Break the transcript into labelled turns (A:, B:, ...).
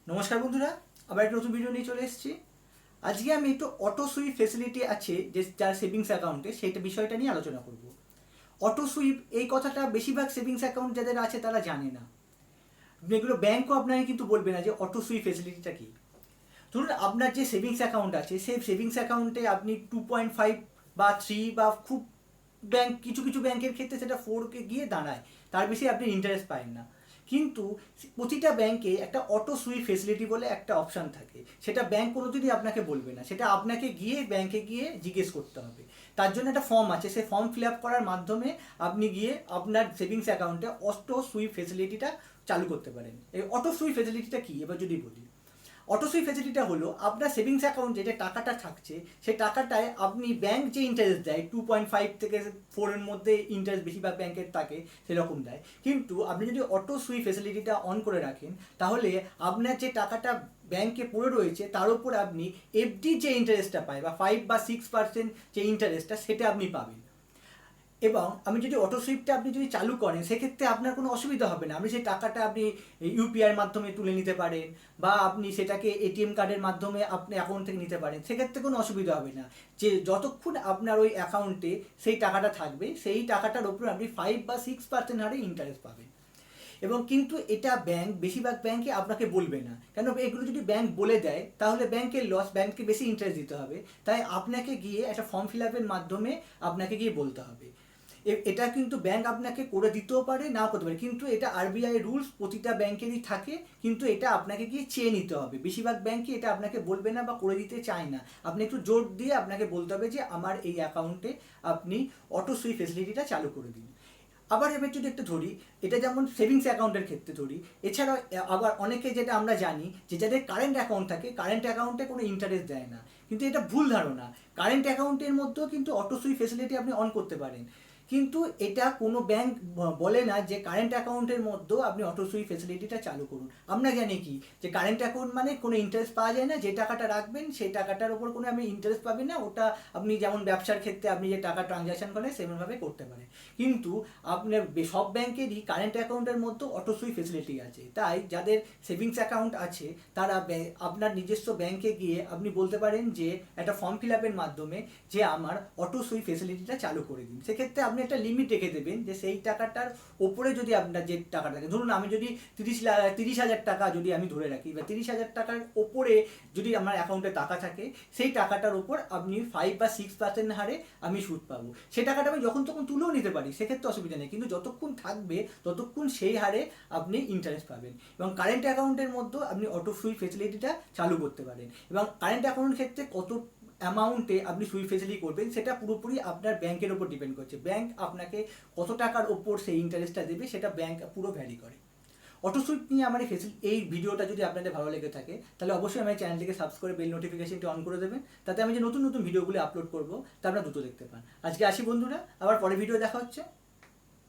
A: নমস্কার বন্ধুরা, আবার একটা নতুন ভিডিও নিয়ে চলে এসেছি। আজকে আমি একটু অটো সুইপ ফেসিলিটি আছে যে যার সেভিংস অ্যাকাউন্টে সেইটা বিষয়টা নিয়ে আলোচনা করব। অটো সুইপ এই কথাটা বেশিরভাগ সেভিংস অ্যাকাউন্ট যাদের আছে তারা জানে না। এগুলো ব্যাংকও আপনাকে কিন্তু বলবে না যে অটো সুইপ ফেসিলিটিটা কী। ধরুন আপনার যে সেভিংস অ্যাকাউন্ট আছে সেই সেভিংস অ্যাকাউন্টে আপনি 2.5 বা 3 বা খুব ব্যাংক কিছু কিছু ব্যাংকের ক্ষেত্রে সেটা 4কে গিয়ে দাঁড়ায়, তার বেশি আপনি ইন্টারেস্ট পাবেন না। কিন্তু প্রতিটা ব্যাংকে একটা অটো সুইপ ফেসিলিটি বলে একটা অপশান থাকে, সেটা ব্যাংক কোনোদিনই আপনাকে বলবে না, সেটা আপনাকে গিয়ে ব্যাংকে গিয়ে জিজ্ঞেস করতে হবে। তার জন্য একটা ফর্ম আছে, সেই ফর্ম ফিল আপ করার মাধ্যমে আপনি গিয়ে আপনার সেভিংস অ্যাকাউন্টে অটো সুইপ ফেসিলিটিটা চালু করতে পারেন। এই অটো সুইপ ফেসিলিটিটা কী এবার যদি বলি, অটো সুইপ ফেসিলিটিটা হলো আপনার সেভিংস অ্যাকাউন্টে যে টাকাটা থাকছে সেই টাকাটায় আপনি ব্যাংক যে ইন্টারেস্ট দেয় 2.5 থেকে 4-এর মধ্যে ইন্টারেস্ট বেশিরভাগ ব্যাংকের থাকে সেরকম দেয়। কিন্তু আপনি যদি অটো সুইপ ফেসিলিটিটা অন করে রাখেন তাহলে আপনার যে টাকাটা ব্যাংকে পড়ে রয়েছে তার উপর আপনি এফডি যে ইন্টারেস্টটা পায় বা 5 বা 6% যে ইন্টারেস্টটা সেটা আপনি পাবেন। এবং আমি যদি অটো সুইপটা আপনি যদি চালু করেন সেক্ষেত্রে আপনার কোনো অসুবিধা হবে না, আপনি সেই টাকাটা আপনি ইউপিআইয়ের মাধ্যমে তুলে নিতে পারেন বা আপনি সেটাকে এটিএম কার্ডের মাধ্যমে আপনি অ্যাকাউন্ট থেকে নিতে পারেন, সেক্ষেত্রে কোনো অসুবিধা হবে না। যে যতক্ষণ আপনার ওই অ্যাকাউন্টে সেই টাকাটা থাকবে সেই টাকাটার ওপর আপনি 5 বা 6% হারে ইন্টারেস্ট পাবেন। এবং কিন্তু এটা ব্যাংক বেশিরভাগ ব্যাংকে আপনাকে বলবে না, কেন এগুলো যদি ব্যাংক বলে দেয় তাহলে ব্যাংকের লস, ব্যাংককে বেশি ইন্টারেস্ট দিতে হবে। তাই আপনাকে গিয়ে একটা ফর্ম ফিল আপের মাধ্যমে আপনাকে গিয়ে বলতে হবে। এটা কিন্তু ব্যাংক আপনাকে করে দিতেও পারে, নাও করতে পারে, কিন্তু এটা আরবিআই রুলস প্রতিটা ব্যাংকেরই থাকে, কিন্তু এটা আপনাকে গিয়ে চেয়ে নিতে হবে। বেশিরভাগ ব্যাংকই এটা আপনাকে বলবে না বা করে দিতে চায় না, আপনি একটু জোর দিয়ে আপনাকে বলতে হবে যে আমার এই অ্যাকাউন্টে আপনি অটো সুইপ ফেসিলিটিটা চালু করে দিন। আবার এবার যদি একটু ধরি, এটা যেমন সেভিংস অ্যাকাউন্টের ক্ষেত্রে ধরি, এছাড়াও আবার অনেকে যেটা আমরা জানি যে যাদের কারেন্ট অ্যাকাউন্ট থাকে কারেন্ট অ্যাকাউন্টে কোনো ইন্টারেস্ট দেয় না, কিন্তু এটা ভুল ধারণা। কারেন্ট অ্যাকাউন্টের মধ্যেও কিন্তু অটো সুইপ ফেসিলিটি আপনি অন করতে পারেন, কিন্তু এটা কোনো ব্যাংক বলে না যে কারেন্ট অ্যাকাউন্টের মধ্যেও আপনি অটো সুইপ ফেসিলিটিটা চালু করুন। আমরা জানি কি যে কারেন্ট অ্যাকাউন্ট মানে কোনো ইন্টারেস্ট পাওয়া যায় না, যে টাকাটা রাখবেন সেই টাকাটার উপর কোনো আপনি ইন্টারেস্ট পাবেন না, ওটা আপনি যেমন ব্যবসার ক্ষেত্রে আপনি যে টাকা ট্রানজ্যাকশন করেন সেমনভাবে করতে পারেন। কিন্তু আপনার সব ব্যাংকেরই কারেন্ট অ্যাকাউন্টের মধ্যে অটো সুইপ ফেসিলিটি আছে, তাই যাদের সেভিংস অ্যাকাউন্ট আছে তারা আপনার নিজস্ব ব্যাংকে গিয়ে আপনি বলতে পারেন যে একটা ফর্ম ফিল আপের মাধ্যমে যে আমার অটো সুইপ ফেসিলিটিটা চালু করে দিন। সেক্ষেত্রে আপনি একটা লিমিট রেখে দেবেন যে সেই টাকাটার ওপরে যদি আপনার যে টাকাটা থাকে, ধরুন আমি যদি 30,000 টাকা যদি আমি ধরে রাখি বা 30,000 টাকার ওপরে যদি আমার অ্যাকাউন্টে টাকা থাকে সেই টাকাটার ওপর আপনি 5 বা 6% হারে আমি সুদ পাবো। সেই টাকাটা আমি যখন তখন তুলেও নিতে পারি, সেক্ষেত্রে অসুবিধা নেই, কিন্তু যতক্ষণ থাকবে ততক্ষণ সেই হারে আপনি ইন্টারেস্ট পাবেন। এবং কারেন্ট অ্যাকাউন্টের মধ্যেও আপনি অটো সুইপ ফেসিলিটিটা চালু করতে পারেন। এবং কারেন্ট অ্যাকাউন্টের ক্ষেত্রে কত অ্যামাউন্টে আপনি সুইপ ফেসিলিটি করবেন সেটা পুরোপুরি আপনার ব্যাংকের ওপর ডিপেন্ড করছে, ব্যাংক আপনাকে কত টাকার ওপর সেই ইন্টারেস্টটা দেবে সেটা ব্যাংক পুরো ভ্যারি করে। অটো সুইপ নিয়ে আমার এই ভিডিওটা যদি আপনাদের ভালো লেগে থাকে তাহলে অবশ্যই আমার চ্যানেলটিকে সাবস্ক্রাইব করে বেল নোটিফিকেশনটি অন করে দেবেন, তাতে আমি যে নতুন নতুন ভিডিওগুলো আপলোড করবো তা আপনারা দ্রুত দেখতে পান। আজকে আসি বন্ধুরা, আবার পরে ভিডিও দেখা হচ্ছে।